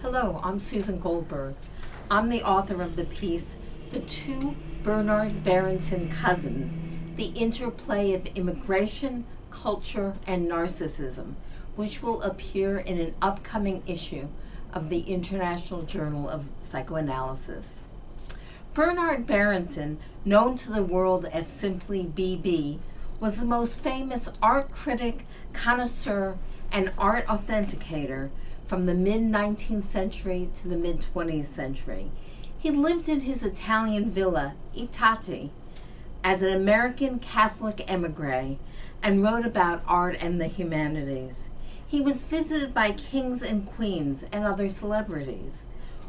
Hello, I'm Susan Goldberg. I'm the author of the piece, The Two Bernard Berenson Cousins, The Interplay of Immigration, Culture, and Narcissism, which will appear in an upcoming issue of the International Journal of Psychoanalysis. Bernard Berenson, known to the world as simply BB, was the most famous art critic, connoisseur, and art authenticator from the mid-19th century to the mid-20th century. He lived in his Italian villa, I Tatti, as an American Catholic emigre, and wrote about art and the humanities. He was visited by kings and queens and other celebrities.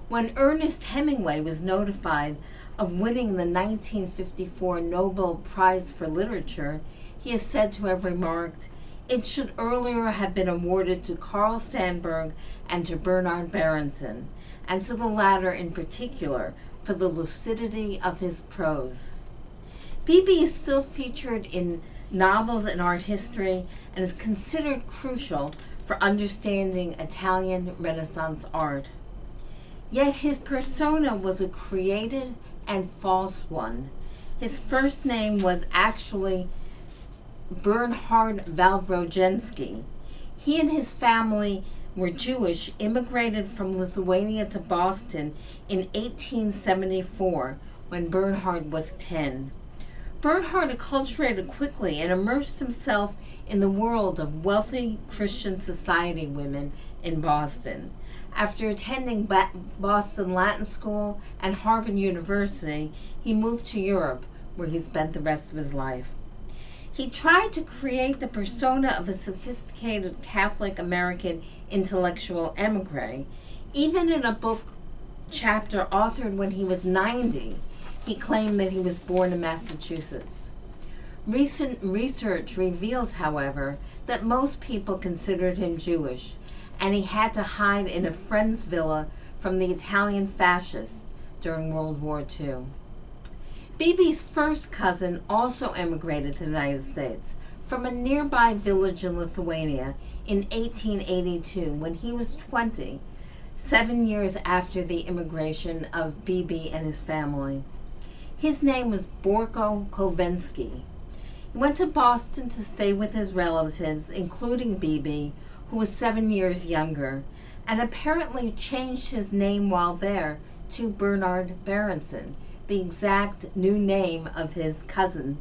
When Ernest Hemingway was notified of winning the 1954 Nobel Prize for Literature, he is said to have remarked, "It should earlier have been awarded to Carl Sandburg and to Bernard Berenson, and to the latter in particular for the lucidity of his prose." BB is still featured in novels and art history and is considered crucial for understanding Italian Renaissance art. Yet his persona was a created and false one. His first name was actually Bernhard Wawrodzienski. He and his family were Jewish, immigrated from Lithuania to Boston in 1874 when Bernhard was 10. Bernhard acculturated quickly and immersed himself in the world of wealthy Christian society women in Boston. After attending Boston Latin School and Harvard University, he moved to Europe, where he spent the rest of his life. He tried to create the persona of a sophisticated Catholic American intellectual emigre. Even in a book chapter authored when he was 90, he claimed that he was born in Massachusetts. Recent research reveals, however, that most people considered him Jewish, and he had to hide in a friend's villa from the Italian fascists during World War II. BB's first cousin also emigrated to the United States from a nearby village in Lithuania in 1882 when he was 20, 7 years after the immigration of BB and his family. His name was Borko Kovensky. He went to Boston to stay with his relatives, including BB, who was 7 years younger, and apparently changed his name while there to Bernard Berenson, the exact new name of his cousin.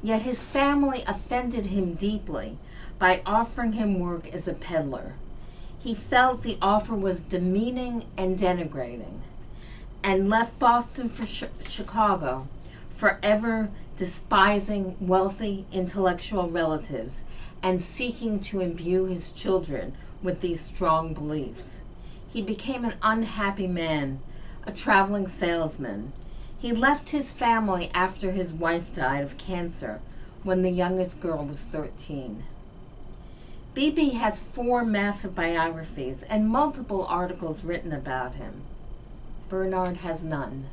Yet his family offended him deeply by offering him work as a peddler. He felt the offer was demeaning and denigrating, and left Boston for Chicago, forever despising wealthy intellectual relatives and seeking to imbue his children with these strong beliefs. He became an unhappy man, a traveling salesman. He left his family after his wife died of cancer when the youngest girl was 13. BB has 4 massive biographies and multiple articles written about him. Bernard has none.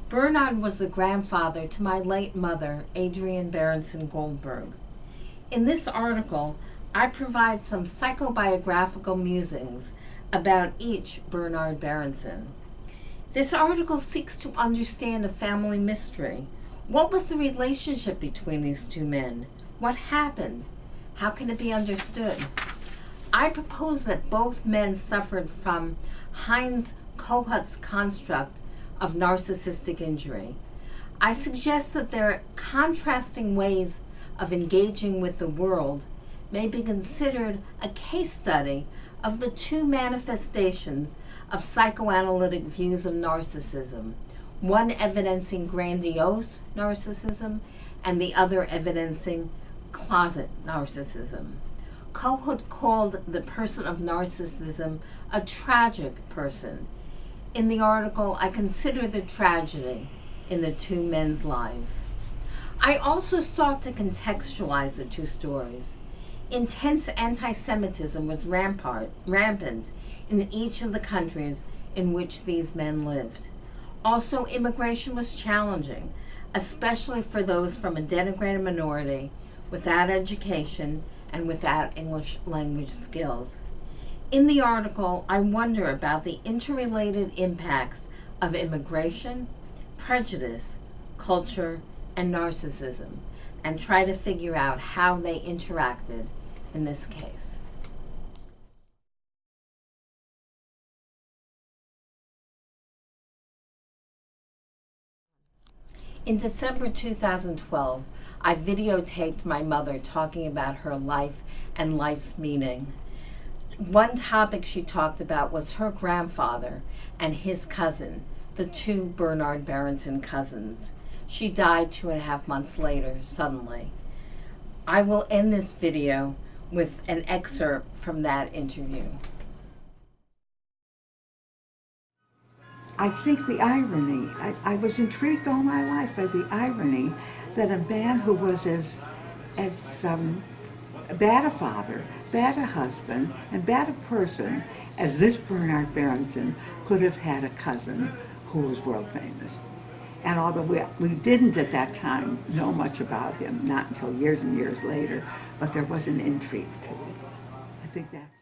Bernard was the grandfather to my late mother, Adrienne Berenson Goldberg. In this article, I provide some psychobiographical musings about each Bernard Berenson. This article seeks to understand a family mystery. What was the relationship between these two men? What happened? How can it be understood? I propose that both men suffered from Heinz Kohut's construct of narcissistic injury. I suggest that their contrasting ways of engaging with the world may be considered a case study of the two manifestations of psychoanalytic views of narcissism, one evidencing grandiose narcissism and the other evidencing closet narcissism. Kohut called the person of narcissism a tragic person. In the article, I consider the tragedy in the two men's lives. I also sought to contextualize the two stories. Intense anti-Semitism was rampant in each of the countries in which these men lived. Also, immigration was challenging, especially for those from a denigrated minority without education and without English language skills. In the article, I wonder about the interrelated impacts of immigration, prejudice, culture, and narcissism, and try to figure out how they interacted in this case. In December 2012, I videotaped my mother talking about her life and life's meaning. One topic she talked about was her grandfather and his cousin, the two Bernard Berenson cousins. She died 2.5 months later, suddenly. I will end this video with an excerpt from that interview. I think the irony, I was intrigued all my life by the irony that a man who was as bad a father, bad a husband, and bad a person as this Bernard Berenson could have had a cousin who was world famous. And although we didn't at that time know much about him, not until years and years later, but there was an intrigue to it. I think that's